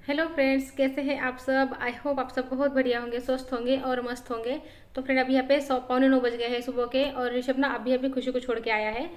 Hello friends, कैसे हैं आप सब। आई होप आप सब बहुत बढ़िया होंगे, स्वस्थ होंगे और मस्त होंगे। तो फ्रेंड, अभी यहाँ पे 9:15 बज गए हैं सुबह के, और ऋषभ ना अभी अभी खुशी को छोड़ के आया है।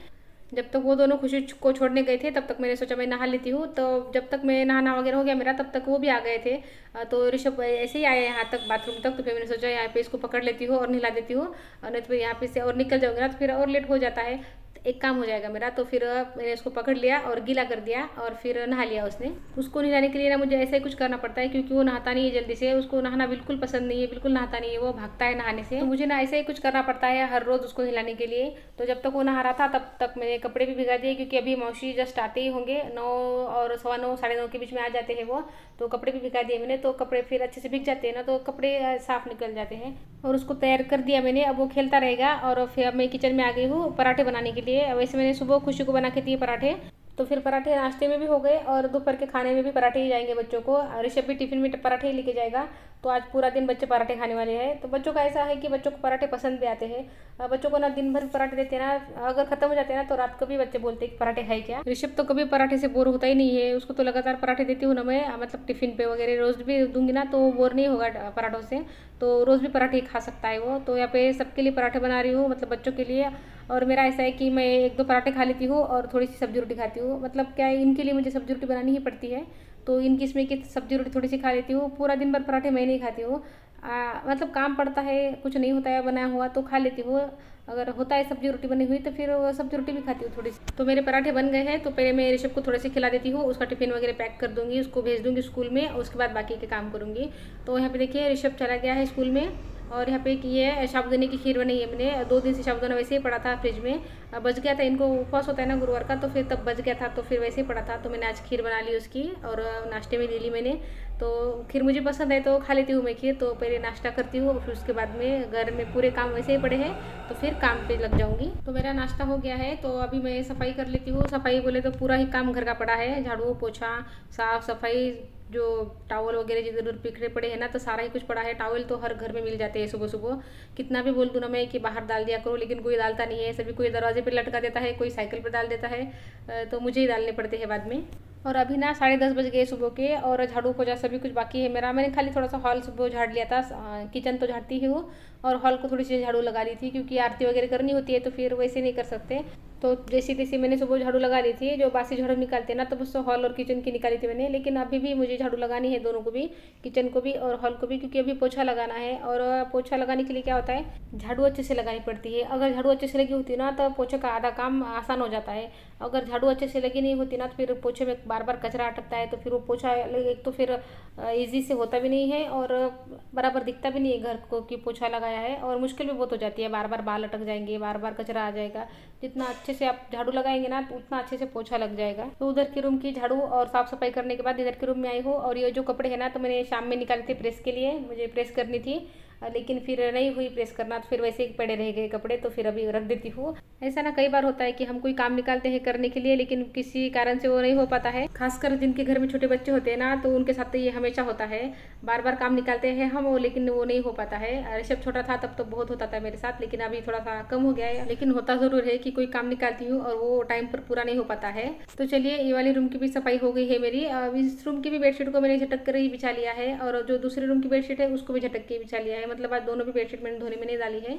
जब तक वो दोनों खुशी को छोड़ने गए थे तब तक मैंने सोचा मैं नहा लेती हूँ। तो जब तक मैं नहाना वगैरह हो गया मेरा, तब तक वो भी आ गए थे। तो ऋषभ ऐसे ही आया यहाँ तक, बाथरूम तक। तो फिर मैंने सोचा यहाँ पे इसको पकड़ लेती हूँ और नहला देती हूँ, और नहीं तो फिर यहाँ पे से और निकल जाऊंगी ना तो फिर और लेट हो जाता है। एक काम हो जाएगा मेरा। तो फिर मैंने उसको पकड़ लिया और गीला कर दिया, और फिर नहा लिया उसने। उसको नहलाने के लिए ना मुझे ऐसा ही कुछ करना पड़ता है, क्योंकि वो नहाता नहीं है जल्दी से। उसको नहाना बिल्कुल पसंद नहीं है, बिल्कुल नहाता नहीं है, वो भागता है नहाने से। तो मुझे ना ऐसा ही कुछ करना पड़ता है हर रोज उसको नहलाने के लिए। तो जब तक वो नहा रहा था तब तक मैंने कपड़े भी भिगा दिए, क्योंकि अभी मौसी जस्ट आते ही होंगे, 9 और 9:15 9:30 के बीच में आ जाते हैं वो। तो कपड़े भी भिगा दिए मैंने। तो कपड़े फिर अच्छे से भीग जाते हैं ना, तो कपड़े साफ निकल जाते हैं। और उसको तैयार कर दिया मैंने, अब वो खेलता रहेगा। और फिर अब मैं किचन में आ गई हूँ पराठे बनाने के लिए। वैसे मैंने सुबह खुशी को बना के दिए पराठे। तो फिर पराठे नाश्ते में भी हो गए, और दोपहर के खाने में भी पराठे ही जाएंगे बच्चों को। ऋषभ भी टिफिन में पराठे ही लेके जाएगा। तो आज पूरा दिन बच्चे पराठे खाने वाले हैं। तो बच्चों का ऐसा है कि बच्चों को पराठे पसंद भी आते हैं। बच्चों को ना दिन भर पराठे देते हैं ना, अगर खत्म हो जाते हैं ना तो रात को भी बच्चे बोलते हैं कि पराठे है क्या। ऋषभ तो कभी पराठे से बोर होता ही नहीं है, उसको तो लगातार पराठे देती हूँ ना मैं, मतलब टिफिन पे वगैरह रोज भी दूंगी ना तो बोर नहीं होगा पराठों से। तो रोज भी पराठे खा सकता है वो। तो यहाँ पे सबके लिए पराठे बना रही हूँ, मतलब बच्चों के लिए। और मेरा ऐसा है कि मैं एक दो पराठे खा लेती हूँ और थोड़ी सी सब्जी रोटी खाती हूँ। मतलब क्या है, इनके लिए मुझे सब्जी रोटी बनानी ही पड़ती है। तो इनकी इसमें की सब्जी रोटी थोड़ी सी खा लेती हूँ। पूरा दिन भर पराठे मैं नहीं खाती हूँ। मतलब काम पड़ता है, कुछ नहीं होता है बनाया हुआ तो खा लेती हूँ। अगर होता है सब्जी रोटी बनी हुई तो फिर वो सब्जी रोटी भी खाती हूँ थोड़ी सी। तो मेरे पराठे बन गए हैं, तो पहले मैं ऋषभ को थोड़े से खिला देती हूँ, उसका टिफिन वगैरह पैक कर दूंगी, उसको भेज दूंगी स्कूल में, और उसके बाद बाकी के काम करूंगी। तो यहाँ पे देखिए ऋषभ चला गया है स्कूल में। और यहाँ पे ये साबूदाने की खीर बनाई है मैंने। 2 दिन से साबूदाना वैसे ही पड़ा था फ्रिज में, बच गया था। इनको उपवास होता है ना गुरुवार का, तो फिर तब बच गया था, तो फिर वैसे ही पड़ा था। तो मैंने आज खीर बना ली उसकी, और नाश्ते में ले ली मैंने। तो खीर मुझे पसंद है तो खा लेती हूँ मैं खीर। तो पहले नाश्ता करती हूँ, फिर उसके बाद में घर में पूरे काम वैसे ही पड़े हैं तो फिर काम पे लग जाऊंगी। तो मेरा नाश्ता हो गया है, तो अभी मैं सफाई कर लेती हूँ। सफाई बोले तो पूरा ही काम घर का पड़ा है, झाड़ू पोछा साफ सफाई, जो टावल वगैरह जिधर बिखरे पड़े हैं ना, तो सारा ही कुछ पड़ा है। टावल तो हर घर में मिल जाते हैं सुबह सुबह। कितना भी बोल दूँ ना मैं कि बाहर डाल दिया करो, लेकिन कोई डालता नहीं है। सभी कोई दरवाजे पे लटका देता है, कोई साइकिल पर डाल देता है, तो मुझे ही डालने पड़ते हैं बाद में। और अभी ना 10:30 बज गए सुबह के, और झाड़ू पोछा सभी कुछ बाकी है मेरा। मैंने खाली थोड़ा सा हॉल सुबह झाड़ लिया था, किचन तो झाड़ती ही हूँ, और हॉल को थोड़ी सी झाड़ू लगा ली थी, क्योंकि आरती वगैरह करनी होती है तो फिर वैसे नहीं कर सकते। तो जैसी तैसी मैंने सुबह झाड़ू लगा ली थी, जो बासी झाड़ू निकालते हैं ना, तो बस हॉल और किचन की निकाली थी मैंने। लेकिन अभी भी मुझे झाड़ू लगानी है, दोनों को भी, किचन को भी और हॉल को भी, क्योंकि अभी पोछा लगाना है। और पोछा लगाने के लिए क्या होता है, झाड़ू अच्छे से लगानी पड़ती है। अगर झाड़ू अच्छे से लगी होती है ना तो पोछे का आधा काम आसान हो जाता है। अगर झाड़ू अच्छे से लगी नहीं होती ना तो फिर पोछे में बार बार कचरा अटकता है, तो फिर वो पोछा एक तो फिर ईजी से होता भी नहीं है, और बराबर दिखता भी नहीं है घर को कि पोछा लगाया है। और मुश्किल भी बहुत हो जाती है, बार बार बाल अटक जाएंगे, बार बार कचरा आ जाएगा। जितना अच्छे से आप झाड़ू लगाएंगे ना तो उतना अच्छे से पोछा लग जाएगा। तो उधर के रूम की झाड़ू और साफ सफाई करने के बाद इधर के रूम में आई हूँ। और ये जो कपड़े हैं ना, तो मैंने शाम में निकाले थे प्रेस के लिए, मुझे प्रेस करनी थी, लेकिन फिर नहीं हुई प्रेस करना, तो फिर वैसे ही पड़े रह गए कपड़े, तो फिर अभी रख देती हूँ। ऐसा ना कई बार होता है कि हम कोई काम निकालते हैं करने के लिए, लेकिन किसी कारण से वो नहीं हो पाता है। खासकर जिनके घर में छोटे बच्चे होते हैं ना, तो उनके साथ तो ये हमेशा होता है। बार बार काम निकालते हैं हम वो, लेकिन वो नहीं हो पाता है। ऋषभ छोटा था तब तो बहुत होता था मेरे साथ, लेकिन अभी थोड़ा सा कम हो गया है। लेकिन होता जरूर है कि कोई काम निकालती हूँ और वो टाइम पर पूरा नहीं हो पाता है। तो चलिए, ये वाली रूम की भी सफाई हो गई है मेरी। इस रूम की भी बेडशीट को मैंने झटक कर ही बिछा लिया है, और जो दूसरे रूम की बेडशीट है उसको भी झटक के बिछा लिया है। मतलब आज दोनों भी बेडशीट मैंने धोने में नहीं डाली है,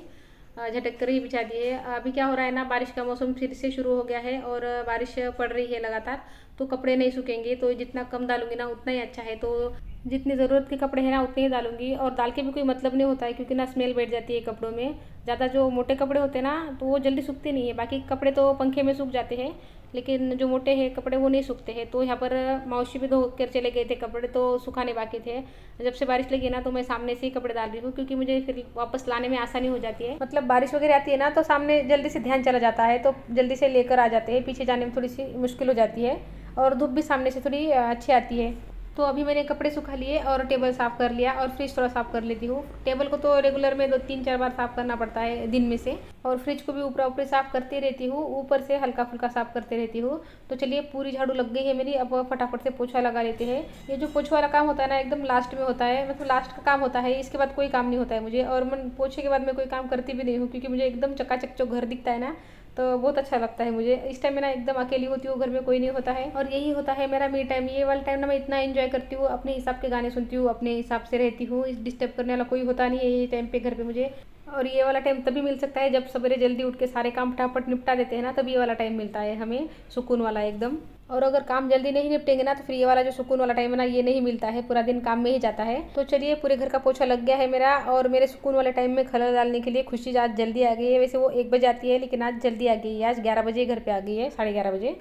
झटक कर ही बिछा दी है। अभी क्या हो रहा है ना, बारिश का मौसम फिर से शुरू हो गया है, और बारिश पड़ रही है लगातार, तो कपड़े नहीं सूखेंगे। तो जितना कम डालूंगी ना उतना ही अच्छा है। तो जितनी ज़रूरत के कपड़े हैं ना उतने ही डालूंगी, और डाल के भी कोई मतलब नहीं होता है, क्योंकि ना स्मेल बैठ जाती है कपड़ों में। ज़्यादा जो मोटे कपड़े होते हैं ना तो वो जल्दी सूखते नहीं है। बाकी कपड़े तो पंखे में सूख जाते हैं, लेकिन जो मोटे हैं कपड़े वो नहीं सूखते हैं। तो यहाँ पर मौसी भी धो कर चले गए थे कपड़े, तो सुखाने बाकी थे। जब से बारिश लगी ना तो मैं सामने से ही कपड़े डाल रही हूँ, क्योंकि मुझे फिर वापस लाने में आसानी हो जाती है। मतलब बारिश वगैरह आती है ना तो सामने जल्दी से ध्यान चला जाता है, तो जल्दी से लेकर आ जाते हैं। पीछे जाने में थोड़ी सी मुश्किल हो जाती है, और धूप भी सामने से थोड़ी अच्छी आती है। तो अभी मैंने कपड़े सुखा लिए और टेबल साफ़ कर लिया, और फ्रिज थोड़ा साफ़ कर लेती हूँ। टेबल को तो रेगुलर में 2 3 4 बार साफ़ करना पड़ता है दिन में से, और फ्रिज को भी ऊपर ऊपर साफ़ करती रहती हूँ, ऊपर से हल्का फुल्का साफ़ करते रहती हूँ। तो चलिए, पूरी झाड़ू लग गई है मेरी। अब फटाफट से पोछा लगा लेते हैं। ये जो पोछा वाला काम होता है ना, एकदम लास्ट में होता है, मतलब लास्ट का काम होता है। इसके बाद कोई काम नहीं होता है मुझे, और मैं पोछे के बाद मैं कोई काम करती भी नहीं हूँ, क्योंकि मुझे एकदम चकाचक जो घर दिखता है ना, तो बहुत अच्छा लगता है मुझे। इस टाइम मैं ना एकदम अकेली होती हूँ, घर में कोई नहीं होता है और यही होता है मेरा मी टाइम। ये वाला टाइम ना मैं इतना एंजॉय करती हूँ, अपने हिसाब के गाने सुनती हूँ, अपने हिसाब से रहती हूँ, डिस्टर्ब करने वाला कोई होता नहीं है ये टाइम पे घर पे मुझे। और ये वाला टाइम तभी मिल सकता है जब सवेरे जल्दी उठ के सारे काम फटाफट निपटा देते हैं ना, तभी ये वाला टाइम मिलता है हमें, सुकून वाला एकदम। और अगर काम जल्दी नहीं निपटेंगे ना तो फिर ये वाला जो सुकून वाला टाइम है ना, ये नहीं मिलता है, पूरा दिन काम में ही जाता है। तो चलिए, पूरे घर का पोछा लग गया है मेरा और मेरे सुकून वाले टाइम में खलल डालने के लिए खुशी आज जल्दी आ गई है। वैसे वो 1 बजे आती है, लेकिन आज जल्दी आ गई है, आज 11 बजे घर पे आ गई है, 11:30 बजे।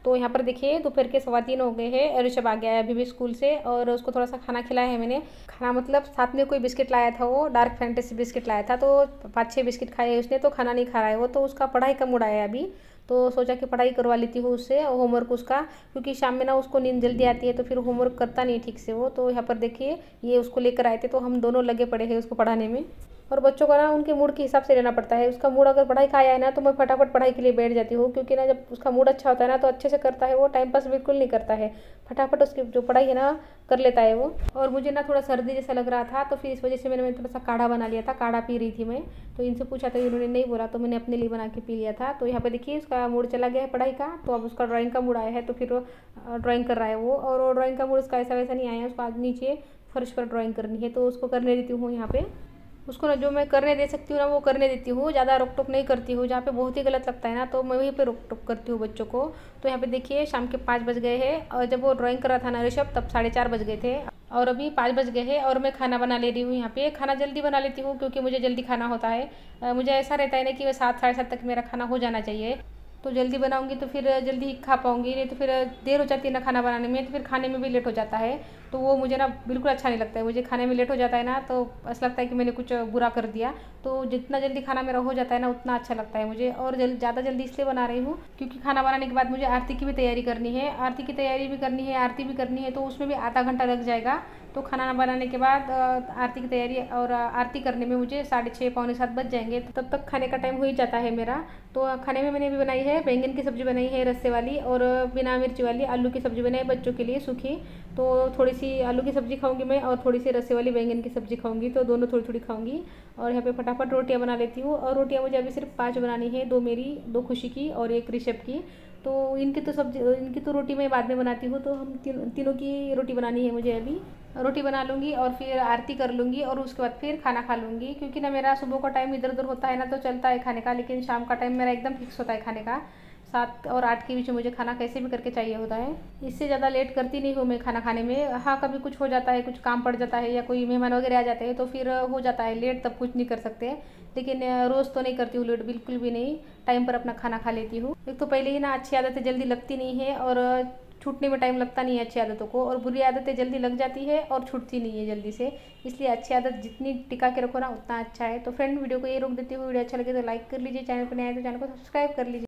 तो यहाँ पर देखिए दोपहर के 3:15 हो गए हैं और ऋषभ आ गया है अभी भी स्कूल से, और उसको थोड़ा सा खाना खिलाया है मैंने। खाना मतलब साथ में कोई बिस्किट लाया था, वो डार्क फैंटेसी बिस्किट लाया था, तो 5-6 बिस्किट खाए उसने, तो खाना नहीं खा रहा है वो, तो उसका पढ़ाई का मूड आया है अभी। तो सोचा कि पढ़ाई करवा लेती हूँ उससे, होमवर्क उसका, क्योंकि शाम में ना उसको नींद जल्दी आती है तो फिर होमवर्क करता नहीं ठीक से वो। तो यहाँ पर देखिए ये उसको लेकर आए थे, तो हम दोनों लगे पड़े हैं उसको पढ़ाने में। और बच्चों का ना उनके मूड के हिसाब से रहना पड़ता है। उसका मूड अगर पढ़ाई का आया है ना तो मैं फटाफट पढ़ाई के लिए बैठ जाती हूँ, क्योंकि ना जब उसका मूड अच्छा होता है ना तो अच्छे से करता है वो, टाइम पास बिल्कुल नहीं करता है, फटाफट उसकी जो पढ़ाई है ना कर लेता है वो। और मुझे ना थोड़ा सर्दी जैसा लग रहा था, तो फिर इस वजह से मैंने थोड़ा सा काढ़ा बना लिया था, काढ़ा पी रही थी मैं। तो इनसे पूछा था, इन्होंने नहीं बोला, तो मैंने अपने लिए बना के पी लिया था। तो यहाँ पे देखिए उसका मूड चला गया है पढ़ाई का, तो अब उसका ड्राइंग का मूड आया है, तो फिर ड्राइंग कर रहा है वो। और वो ड्राइंग का मूड उसका ऐसा वैसा नहीं आया है, उसको आज नीचे फर्श पर ड्राइंग करनी है, तो उसको करने देती हूँ यहाँ पे। उसको ना जो मैं करने दे सकती हूँ ना वो करने देती हूँ, ज़्यादा रोक टोक नहीं करती हूँ। जहाँ पे बहुत ही गलत लगता है ना तो मैं वहीं पे रोक टोक करती हूँ बच्चों को। तो यहाँ पे देखिए शाम के 5 बज गए हैं, और जब वो ड्राइंग कर रहा था ना ऋषभ, तब 4:30 बज गए थे, और अभी 5 बज गए हैं और मैं खाना बना ले रही हूँ। यहाँ पे खाना जल्दी बना लेती हूँ क्योंकि मुझे जल्दी खाना होता है। मुझे ऐसा रहता है ना कि मैं 7-7:30 तक मेरा खाना हो जाना चाहिए, तो जल्दी बनाऊंगी तो फिर जल्दी ही खा पाऊंगी, नहीं तो फिर देर हो जाती है ना खाना बनाने में, तो फिर खाने में भी लेट हो जाता है। तो वो मुझे ना बिल्कुल अच्छा नहीं लगता है, मुझे खाने में लेट हो जाता है ना तो ऐसा लगता है कि मैंने कुछ बुरा कर दिया। तो जितना जल्दी खाना मेरा हो जाता है ना उतना अच्छा लगता है मुझे। और ज़्यादा जल्दी इसलिए बना रही हूँ क्योंकि खाना बनाने के बाद मुझे आरती की भी तैयारी करनी है, आरती की तैयारी भी करनी है, आरती भी करनी है, तो उसमें भी आधा घंटा लग जाएगा। तो खाना बनाने के बाद आरती की तैयारी और आरती करने में मुझे 6:30 पौने 7 बज जाएंगे, तो तब तक खाने का टाइम हो ही जाता है मेरा। तो खाने में मैंने भी बनाई है बैंगन की सब्ज़ी बनाई है रस्से वाली, और बिना मिर्च वाली आलू की सब्ज़ी बनाई बच्चों के लिए सूखी। तो थोड़ी सी आलू की सब्ज़ी खाऊंगी मैं और थोड़ी सी रस्से वाली बैंगन की सब्ज़ी खाऊंगी, तो दोनों थोड़ी थोड़ी खाऊंगी। और यहाँ पे फटाफट रोटियाँ बना लेती हूँ, और रोटियाँ मुझे अभी सिर्फ 5 बनानी है, 2 मेरी, 2 खुशी की और 1 ऋषभ की। तो इनकी तो रोटी मैं बाद में बनाती हूँ, तो हम तीनों की रोटी बनानी है मुझे अभी। रोटी बना लूँगी और फिर आरती कर लूँगी और उसके बाद फिर खाना खा लूँगी, क्योंकि ना मेरा सुबह का टाइम इधर उधर होता है ना तो चलता है खाने का, लेकिन शाम का टाइम मेरा एकदम फिक्स होता है खाने का। 7 और 8 के बीच में मुझे खाना कैसे भी करके चाहिए होता है। इससे ज़्यादा लेट करती नहीं हूँ मैं खाना खाने में। हाँ, कभी कुछ हो जाता है, कुछ काम पड़ जाता है या कोई मेहमान वगैरह आ जाते हैं तो फिर हो जाता है लेट, तब कुछ नहीं कर सकते। लेकिन रोज़ तो नहीं करती हूँ लेट, बिल्कुल भी नहीं, टाइम पर अपना खाना खा लेती हूँ। एक तो पहले ही ना अच्छी आदतें जल्दी लगती नहीं है और छूटने में टाइम लगता नहीं है अच्छी आदतों को, और बुरी आदतें जल्दी लग जाती है और छूटती नहीं है जल्दी से। इसलिए अच्छी आदत जितनी टिका के रखो ना उतना अच्छा है। तो फ्रेंड वीडियो को ये रोक देती हूँ, वीडियो अच्छा लगे तो लाइक कर लीजिए, चैनल पर नया है तो चैनल को सब्सक्राइब कर लीजिए।